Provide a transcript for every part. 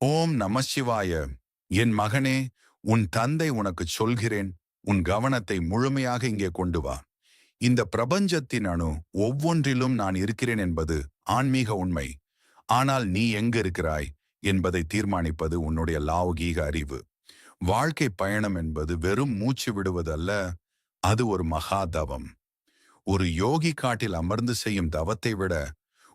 ஓம் நமசிவாய. என் மகனே, உன் தந்தை உனக்கு சொல்கிறேன், உன் கவனத்தை முழுமையாக இங்கே கொண்டு வா. இந்த பிரபஞ்சத்தின் அணு ஒவ்வொன்றிலும் நான் இருக்கிறேன் என்பது ஆன்மீக உண்மை. ஆனால் நீ எங்க இருக்கிறாய் என்பதை தீர்மானிப்பது உன்னுடைய லௌகீக அறிவு. வாழ்க்கை பயணம் என்பது வெறும் மூச்சு விடுவது அல்ல, அது ஒரு மகா தவம். ஒரு யோகி காட்டில் அமர்ந்து செய்யும் தவத்தை விட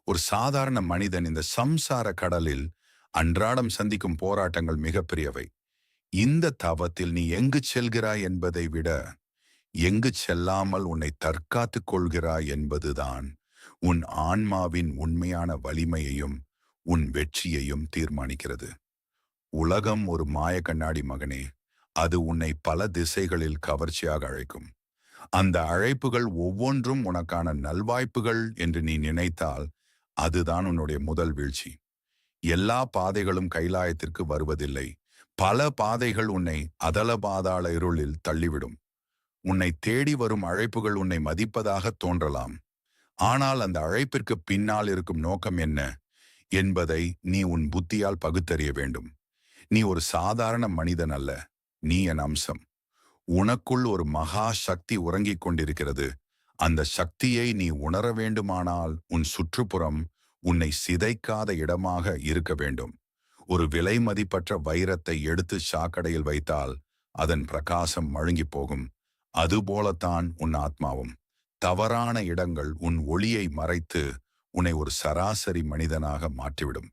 ஒரு சாதாரண மனிதன் இந்த சம்சார கடலில் அன்றாடம் சந்திக்கும் போராட்டங்கள் மிகப்பெரியவை. இந்த தவத்தில் நீ எங்கு செல்கிறாய் என்பதை விட எங்கு செல்லாமல் உன்னை தற்காத்துக் கொள்கிறாய் என்பதுதான் உன் ஆன்மாவின் உண்மையான வலிமையையும் உன் வெற்றியையும் தீர்மானிக்கிறது. உலகம் ஒரு மாய கண்ணாடி மகனே. அது உன்னை பல திசைகளில் கவர்ச்சியாக அழைக்கும். அந்த அழைப்புகள் ஒவ்வொன்றும் உனக்கான நல்வாய்ப்புகள் என்று நீ நினைத்தால் அதுதான் உன்னுடைய முதல் வீழ்ச்சி. எல்லா பாதைகளும் கைலாயத்திற்கு வருவதில்லை. பல பாதைகள் உன்னை அதல பாதாள இருளில் தள்ளிவிடும். உன்னை தேடி வரும் அழைப்புகள் உன்னை மதிப்பதாக தோன்றலாம். ஆனால் அந்த அழைப்பிற்கு பின்னால் இருக்கும் நோக்கம் என்ன என்பதை நீ உன் புத்தியால் பகுத்தறிய வேண்டும். நீ ஒரு சாதாரண மனிதன் அல்ல, நீ என் அம்சம். உனக்குள் ஒரு மகா சக்தி உறங்கிக் கொண்டிருக்கிறது. அந்த சக்தியை நீ உணர வேண்டுமானால் உன் சுற்றுப்புறம் உன்னை சிதைக்காத இடமாக இருக்க வேண்டும். ஒரு விலை மதிப்பற்ற வைரத்தை எடுத்து சாக்கடையில் வைத்தால் அதன் பிரகாசம் மழுங்கி போகும். அதுபோலத்தான் உன் ஆத்மாவும். தவறான இடங்கள் உன் ஒளியை மறைத்து உன்னை ஒரு சராசரி மனிதனாக மாற்றிவிடும்.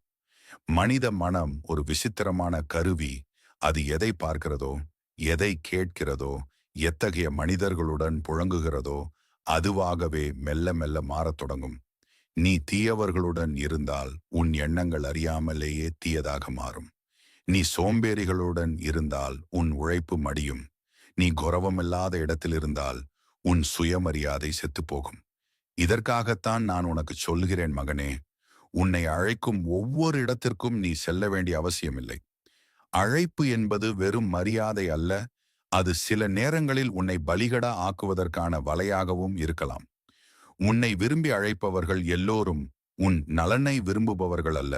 மனித மனம் ஒரு விசித்திரமான கருவி. அது எதை பார்க்கிறதோ, எதை கேட்கிறதோ, எத்தகைய மனிதர்களுடன் புழங்குகிறதோ அதுவாகவே மெல்ல மெல்ல மாறத் தொடங்கும். நீ தீயவர்களுடன் இருந்தால் உன் எண்ணங்கள் அறியாமலேயே தீயதாக மாறும். நீ சோம்பேறிகளுடன் இருந்தால் உன் உழைப்பு மடியும். நீ கௌரவமில்லாத இடத்தில் இருந்தால் உன் சுயமரியாதை செத்துப்போகும். இதற்காகத்தான் நான் உனக்கு சொல்கிறேன் மகனே, உன்னை அழைக்கும் ஒவ்வொரு இடத்திற்கும் நீ செல்ல வேண்டிய அவசியமில்லை. அழைப்பு என்பது வெறும் மரியாதை அல்ல, அது சில நேரங்களில் உன்னை பலிகடா ஆக்குவதற்கான வலையாகவும் இருக்கலாம். உன்னை விரும்பி அழைப்பவர்கள் எல்லோரும் உன் நலனை விரும்புபவர்கள் அல்ல.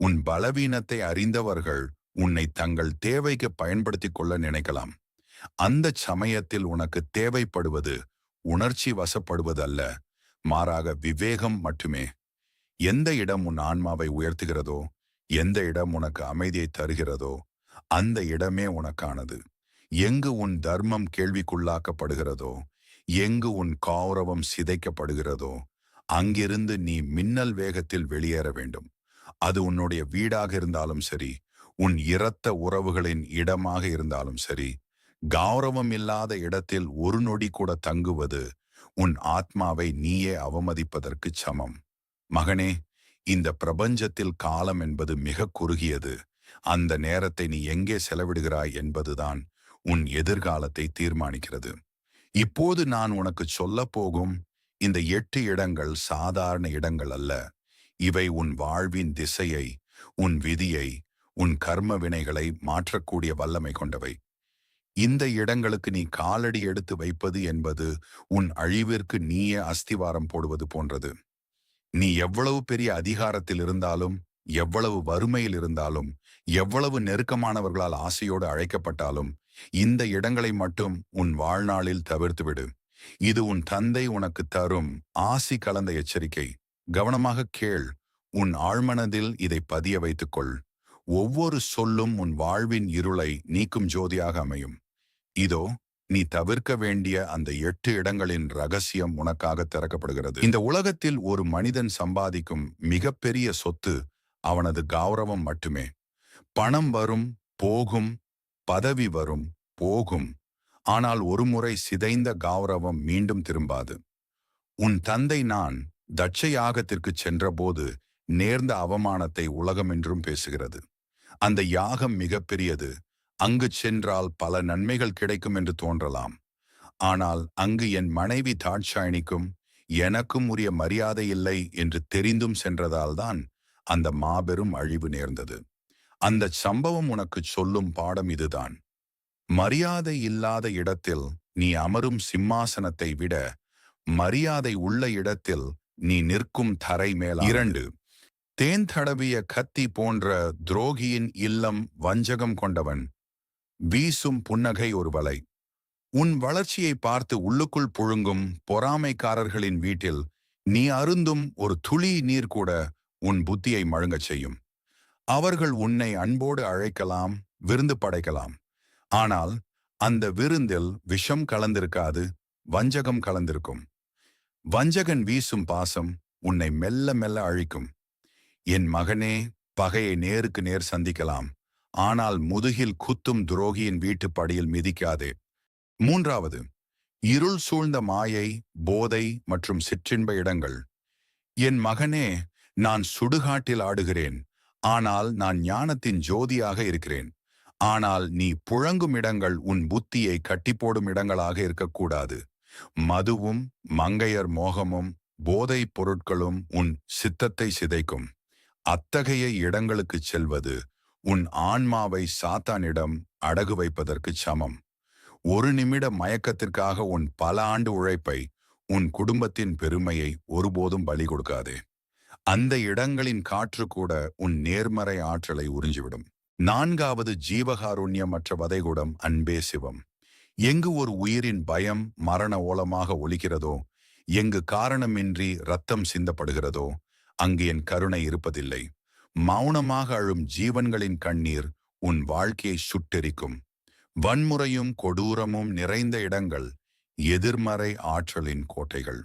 உன் பலவீனத்தை அறிந்தவர்கள் உன்னை தங்கள் தேவைக்கு பயன்படுத்திக் கொள்ள நினைக்கலாம். அந்த சமயத்தில் உனக்கு தேவைப்படுவது உணர்ச்சி வசப்படுவது அல்ல, மாறாக விவேகம் மட்டுமே. எந்த இடம் உன் ஆன்மாவை உயர்த்துகிறதோ, எந்த இடம் உனக்கு அமைதியை தருகிறதோ அந்த இடமே உனக்கானது. எங்கு உன் தர்மம் கேள்விக்குள்ளாக்கப்படுகிறதோ, எங்கு உன் கௌரவம் சிதைக்கப்படுகிறதோ அங்கிருந்து நீ மின்னல் வேகத்தில் வெளியேற வேண்டும். அது உன்னுடைய வீடாக இருந்தாலும் சரி, உன் இரத்த உறவுகளின் இடமாக இருந்தாலும் சரி. கௌரவம் இல்லாத இடத்தில் ஒரு நொடி கூட தங்குவது உன் ஆத்மாவை நீயே அவமதிப்பதற்கு சமம். மகனே, இந்த பிரபஞ்சத்தில் காலம் என்பது மிக குறுகியது. அந்த நேரத்தை நீ எங்கே செலவிடுகிறாய் என்பதுதான் உன் எதிர்காலத்தை தீர்மானிக்கிறது. இப்போது நான் உனக்கு சொல்ல போகும் இந்த 8 இடங்கள் சாதாரண இடங்கள் அல்ல. இவை உன் வாழ்வின் திசையை, உன் விதியை, உன் கர்ம வினைகளை மாற்றக்கூடிய வல்லமை கொண்டவை. இந்த இடங்களுக்கு நீ காலடி எடுத்து வைப்பது என்பது உன் அழிவிற்கு நீயே அஸ்திவாரம் போடுவது போன்றது. நீ எவ்வளவு பெரிய அதிகாரத்தில் இருந்தாலும், எவ்வளவு வறுமையில் இருந்தாலும், எவ்வளவு நெருக்கமானவர்களால் ஆசையோடு அழைக்கப்பட்டாலும் இந்த இடங்களை மட்டும் உன் வாழ்நாளில் தவிர்த்துவிடு. இது உன் தந்தை உனக்கு தரும் ஆசி கலந்த எச்சரிக்கை. கவனமாக கேள். உன் ஆழ்மனதில் இதை பதிய வைத்துக்கொள். ஒவ்வொரு சொல்லும் உன் வாழ்வின் இருளை நீக்கும் ஜோதியாக அமையும். இதோ நீ தவிர்க்க வேண்டிய அந்த 8 இடங்களின் ரகசியம் உனக்காக திறக்கப்படுகிறது. இந்த உலகத்தில் ஒரு மனிதன் சம்பாதிக்கும் மிகப்பெரிய சொத்து அவனது கௌரவம் மட்டுமே. பணம் வரும், போகும். பதவி வரும், போகும். ஆனால் ஒருமுறை சிதைந்த கௌரவம் மீண்டும் திரும்பாது. உன் தந்தை நான் தட்ச யாகத்திற்கு சென்றபோது நேர்ந்த அவமானத்தை உலகம் என்றும் பேசுகிறது. அந்த யாகம் மிகப்பெரியது. அங்கு சென்றால் பல நன்மைகள் கிடைக்கும் என்று தோன்றலாம். ஆனால் அங்கு என் மனைவி தாட்சாயணிக்கும் எனக்கும் உரிய மரியாதை இல்லை என்று தெரிந்தும் சென்றதால்தான் அந்த மாபெரும் அழிவு நேர்ந்தது. அந்த சம்பவம் உனக்கு சொல்லும் பாடம் இதுதான். மரியாதை இல்லாத இடத்தில் நீ அமரும் சிம்மாசனத்தை விட மரியாதை உள்ள இடத்தில் நீ நிற்கும் தரை மேல். 2. தேன் தடவிய கத்தி போன்ற துரோகியின் இல்லம் வஞ்சகம் கொண்டவன் வீசும் புன்னகை ஒரு வலை. உன் வளர்ச்சியை பார்த்து உள்ளுக்குள் புழுங்கும் பொறாமைக்காரர்களின் வீட்டில் நீ அருந்தும் ஒரு துளி நீர் கூட உன் புத்தியை மழுங்கச் செய்யும். அவர்கள் உன்னை அன்போடு அழைக்கலாம், விருந்து படைக்கலாம். ஆனால் அந்த விருந்தில் விஷம் கலந்திருக்காது, வஞ்சகம் கலந்திருக்கும். வஞ்சகன் வீசும் பாசம் உன்னை மெல்ல மெல்ல அழிக்கும். என் மகனே, பகையை நேருக்கு நேர் சந்திக்கலாம், ஆனால் முதுகில் குத்தும் துரோகியின் வீட்டுப் படியில் மிதிக்காதே. மூன்றாவது, இருள் சூழ்ந்த மாயை, போதை மற்றும் சிற்றின்ப இடங்கள். என் மகனே, நான் சுடுகாட்டில் ஆடுகிறேன், ஆனால் நான் ஞானத்தின் ஜோதியாக இருக்கிறேன். ஆனால் நீ புழங்கும் இடங்கள் உன் புத்தியை கட்டிப்போடும் இடங்களாக இருக்கக்கூடாது. மதுவும் மங்கையர் மோகமும் போதைப் பொருட்களும் உன் சித்தத்தை சிதைக்கும். அத்தகைய இடங்களுக்குச் செல்வது உன் ஆன்மாவை சாத்தானிடம் அடகு வைப்பதற்குச் சமம். ஒரு நிமிட மயக்கத்திற்காக உன் பல ஆண்டு உழைப்பை, உன் குடும்பத்தின் பெருமையை ஒருபோதும் பலி கொடுக்காதே. அந்த இடங்களின் காற்று கூட உன் நேர்மறை ஆற்றலை உறிஞ்சிவிடும். நான்காவது, ஜீவகாருண்யமற்ற வதைகுடம் அன்பே சிவம். எங்கு ஒரு உயிரின் பயம் மரண ஓலமாக ஒலிக்கிறதோ, எங்கு காரணமின்றி இரத்தம் சிந்தப்படுகிறதோ, அங்கு என் கருணை இருப்பதில்லை. மௌனமாக அழும் ஜீவன்களின் கண்ணீர் உன் வாழ்க்கையை சுட்டெரிக்கும். வன்முறையும் கொடூரமும் நிறைந்த இடங்கள் எதிர்மறை ஆற்றலின் கோட்டைகள்.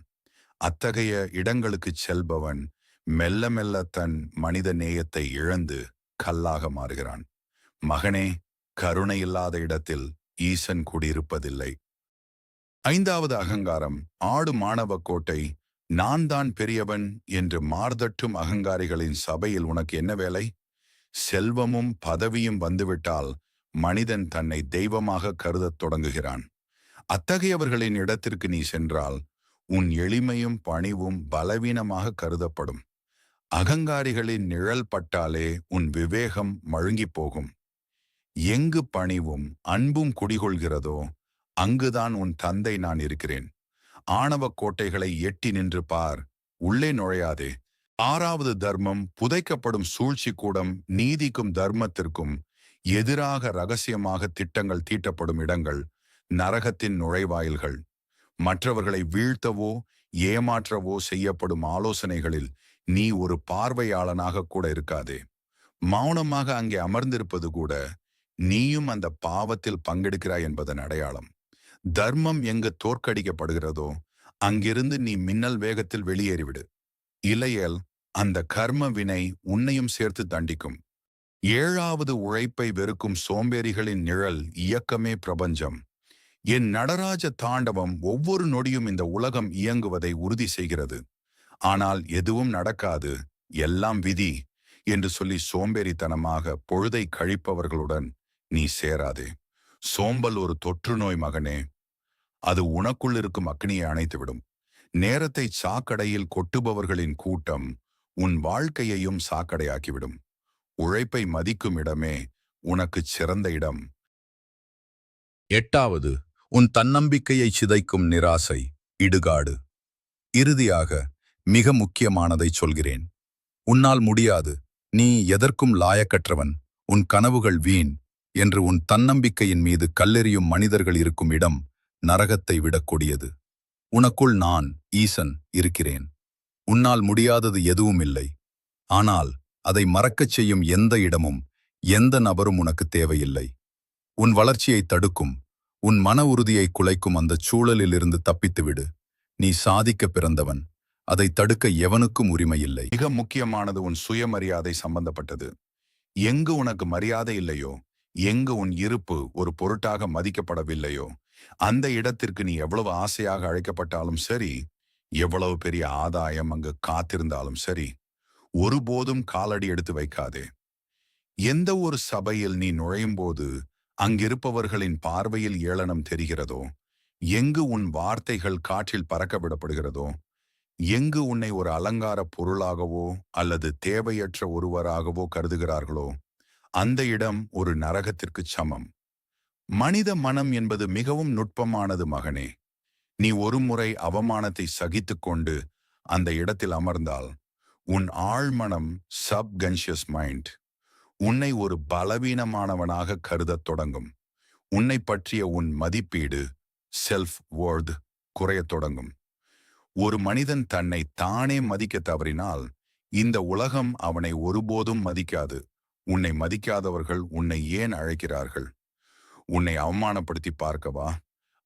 அத்தகைய இடங்களுக்குச் செல்பவன் மெல்ல மெல்ல தன் மனித நேயத்தை இழந்து கல்லாக மாறுகிறான். மகனே, கருணை இல்லாத இடத்தில் ஈசன் குடியிருப்பதில்லை. ஐந்தாவது, அகங்காரம். ஆடு மாணவ கோட்டை. நான் தான் பெரியவன் என்று மார்தட்டும் அகங்காரிகளின் சபையில் உனக்கு என்ன வேலை? செல்வமும் பதவியும் வந்துவிட்டால் மனிதன் தன்னை தெய்வமாக கருதத் தொடங்குகிறான். அத்தகையவர்களின் இடத்திற்கு நீ சென்றால் உன் எளிமையும் பணிவும் பலவீனமாக கருதப்படும். அகங்காரிகளின் நிழல் பட்டாலே உன் விவேகம் மழுங்கிப் போகும். எங்கு பணிவும் அன்பும் குடிகொள்கிறதோ அங்குதான் உன் தந்தை நான் இருக்கிறேன். ஆணவ கோட்டைகளை எட்டி நின்று பார், உள்ளே நுழையாதே. ஆறாவது தர்மம். புதைக்கப்படும் சூழ்ச்சி கூடம். நீதிக்கும் தர்மத்திற்கும் எதிராக ரகசியமாக திட்டங்கள் தீட்டப்படும் இடங்கள் நரகத்தின் நுழைவாயில்கள். மற்றவர்களை வீழ்த்தவோ ஏமாற்றவோ செய்யப்படும் ஆலோசனைகளில் நீ ஒரு பார்வையாளனாக கூட இருக்காதே. மௌனமாக அங்கே அமர்ந்திருப்பது கூட நீயும் அந்த பாவத்தில் பங்கெடுக்கிறாய் என்பதன் அடையாளம். தர்மம் எங்கு தோற்கடிக்கப்படுகிறதோ அங்கிருந்து நீ மின்னல் வேகத்தில் வெளியேறிவிடு. இல்லையேல் அந்த கர்ம வினை உன்னையும் சேர்த்து தண்டிக்கும். ஏழாவது, உழைப்பை வெறுக்கும் சோம்பேறிகளின் நிழல். இயக்கமே பிரபஞ்சம். என் நடராஜ தாண்டவம் ஒவ்வொரு நொடியும் இந்த உலகம் இயங்குவதை உறுதி செய்கிறது. ஆனால் எதுவும் நடக்காது, எல்லாம் விதி என்று சொல்லி சோம்பேறித்தனமாக பொழுதை கழிப்பவர்களுடன் நீ சேராதே. சோம்பல் ஒரு தொற்று நோய் மகனே. அது உனக்குள் இருக்கும் அக்னியை அணைத்துவிடும். நேரத்தை சாக்கடையில் கொட்டுபவர்களின் கூட்டம் உன் வாழ்க்கையையும் சாக்கடையாக்கிவிடும். உழைப்பை மதிக்கும் இடமே உனக்குச் சிறந்த இடம். எட்டாவது, உன் தன்னம்பிக்கையை சிதைக்கும் நிராசை, இடுகாடு. இறுதியாக மிக முக்கியமானதை சொல்கிறேன். உன்னால் முடியாது, நீ எதற்கும் லாயக்கற்றவன், உன் கனவுகள் வீண் என்று உன் தன்னம்பிக்கையின் மீது கல்லெறியும் மனிதர்கள் இருக்கும் இடம் நரகத்தை விடக் கொடியது. உனக்குள் நான், ஈசன், இருக்கிறேன். உன்னால் முடியாதது எதுவும் இல்லை. ஆனால் அதை மறக்கச் செய்யும் எந்த இடமும் எந்த நபரும் உனக்கு தேவையில்லை. உன் வளர்ச்சியை தடுக்கும், உன் மன உறுதியை குலைக்கும் அந்த சூழலில் இருந்து தப்பித்துவிடு. நீ சாதிக்க பிறந்தவன், அதை தடுக்க எவனுக்கும் உரிமையில்லை. மிக முக்கியமானது உன் சுயமரியாதை சம்பந்தப்பட்டது. எங்கு உனக்கு மரியாதை இல்லையோ, எங்கு உன் இருப்பு ஒரு பொருட்டாக மதிக்கப்படவில்லையோ, அந்த இடத்திற்கு நீ எவ்வளவு ஆசையாக அழைக்கப்பட்டாலும் சரி, எவ்வளவு பெரிய ஆதாயம் அங்கு காத்திருந்தாலும் சரி, ஒருபோதும் காலடி எடுத்து வைக்காதே. எந்த ஒரு சபையில் நீ நுழையும் போது அங்கிருப்பவர்களின் பார்வையில் ஏளனம் தெரிகிறதோ, எங்கு உன் வார்த்தைகள் காற்றில் பறக்க விடப்படுகிறதோ, எங்கு உன்னை ஒரு அலங்கார பொருளாகவோ அல்லது தேவையற்ற ஒருவராகவோ கருதுகிறார்களோ, அந்த இடம் ஒரு நரகத்திற்குச் சமம். மனித மனம் என்பது மிகவும் நுட்பமானது மகனே. நீ ஒரு முறை அவமானத்தை சகித்து கொண்டு அந்த இடத்தில் அமர்ந்தால் உன் ஆழ்மனம் சப்கான்ஷியஸ் மைண்ட் உன்னை ஒரு பலவீனமானவனாக கருதத் தொடங்கும். உன்னை பற்றிய உன் மதிப்பீடு செல்ஃப் worth குறையத் தொடங்கும். ஒரு மனிதன் தன்னை தானே மதிக்க தவறினால் இந்த உலகம் அவனை ஒருபோதும் மதிக்காது. உன்னை மதிக்காதவர்கள் உன்னை ஏன் அழைக்கிறார்கள்? உன்னை அவமானப்படுத்தி பார்க்கவா?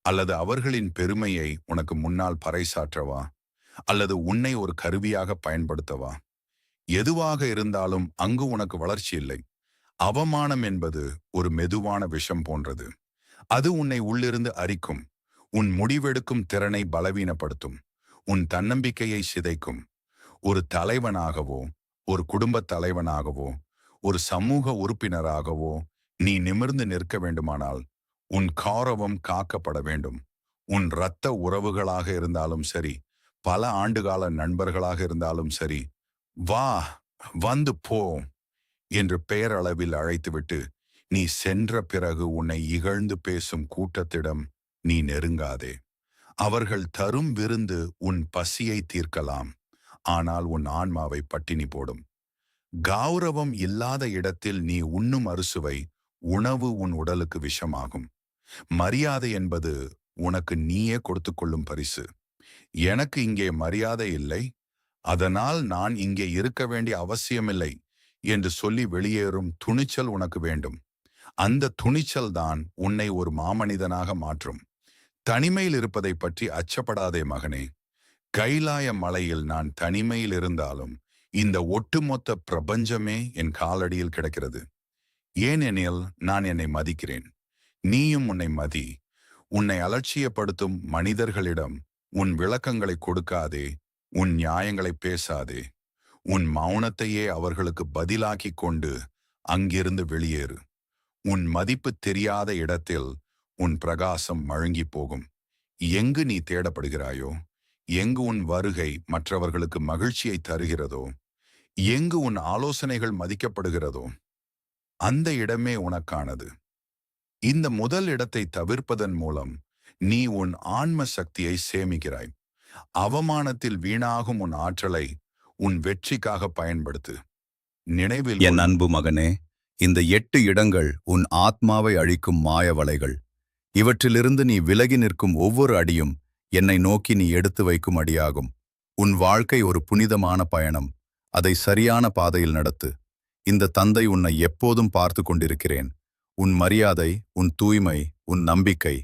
அல்லது அவர்களின் பெருமையை உனக்கு முன்னால் பறைசாற்றவா? அல்லது உன்னை ஒரு கருவியாக பயன்படுத்தவா? எதுவாக இருந்தாலும் அங்கு உனக்கு வளர்ச்சி இல்லை. அவமானம் என்பது ஒரு மெதுவான விஷம் போன்றது. அது உன்னை உள்ளிருந்து அரிக்கும். உன் முடிவெடுக்கும் திறனை பலவீனப்படுத்தும். உன் தன்னம்பிக்கையை சிதைக்கும். ஒரு தலைவனாகவோ, ஒரு குடும்பத் தலைவனாகவோ, ஒரு சமூக உறுப்பினராகவோ நீ நிமிர்ந்து நிற்க வேண்டுமானால் உன் கௌரவம் காக்கப்பட வேண்டும். உன் இரத்த உறவுகளாக இருந்தாலும் சரி, பல ஆண்டுகால நண்பர்களாக இருந்தாலும் சரி, வா, வந்து போ என்று பெயரளவில் அழைத்துவிட்டு நீ சென்ற பிறகு உன்னை இகழ்ந்து பேசும் கூட்டத்திடம் நீ நெருங்காதே. அவர்கள் தரும் விருந்து உன் பசியை தீர்க்கலாம், ஆனால் உன் ஆன்மாவை பட்டினி போடும். கௌரவம் இல்லாத இடத்தில் நீ உண்ணும் அறுசுவை உணவு உன் உடலுக்கு விஷமாகும். மரியாதை என்பது உனக்கு நீயே கொடுத்துக்கொள்ளும் பரிசு. எனக்கு இங்கே மரியாதை இல்லை, அதனால் நான் இங்கே இருக்க வேண்டிய அவசியமில்லை என்று சொல்லி வெளியேறும் துணிச்சல் உனக்கு வேண்டும். அந்த துணிச்சல் தான் உன்னை ஒரு மாமனிதனாக மாற்றும். தனிமையில் இருப்பதை பற்றி அச்சப்படாதே மகனே. கைலாய மலையில் நான் தனிமையில் இருந்தாலும் இந்த ஒட்டுமொத்த பிரபஞ்சமே என் காலடியில் கிடக்கிறது. ஏனெனில் நான் என்னை மதிக்கிறேன். நீயும் உன்னை மதி. உன்னை அலட்சியப்படுத்தும் மனிதர்களிடம் உன் விளக்கங்களை கொடுக்காதே. உன் நியாயங்களை பேசாதே. உன் மௌனத்தையே அவர்களுக்கு பதிலாக்கி கொண்டு அங்கிருந்து வெளியேறு. உன் மதிப்பு தெரியாத இடத்தில் உன் பிரகாசம் மழுங்கி போகும். எங்கு நீ தேடப்படுகிறாயோ, எங்கு உன் வருகை மற்றவர்களுக்கு மகிழ்ச்சியை தருகிறதோ, எங்கு உன் ஆலோசனைகள் மதிக்கப்படுகிறதோ, அந்த இடமே உனக்கானது. இந்த முதல் இடத்தை தவிர்ப்பதன் மூலம் நீ உன் ஆன்ம சக்தியை சேமிக்கிறாய். அவமானத்தில் வீணாகும் உன் ஆற்றலை உன் வெற்றிக்காக பயன்படுத்து. நினைவில் என் அன்பு மகனே, இந்த 8 இடங்கள் உன் ஆத்மாவை அழிக்கும் மாய வலைகள். இவற்றிலிருந்து நீ விலகி நிற்கும் ஒவ்வொரு அடியும் என்னை நோக்கி நீ எடுத்து வைக்கும் அடியாகும். உன் வாழ்க்கை ஒரு புனிதமான பயணம். அதை சரியான பாதையில் நடத்து. இந்த தந்தை உன்னை எப்போதும் பார்த்து கொண்டிருக்கிறேன். உன் மரியாதை, உன் தூய்மை, உன் நம்பிக்கை,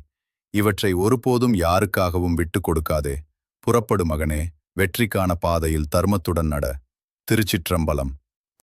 இவற்றை ஒருபோதும் யாருக்காகவும் விட்டு கொடுக்காதே. புறப்படு மகனே, வெற்றிக்கான பாதையில் தர்மத்துடன் நட. திருச்சிற்றம்பலம்.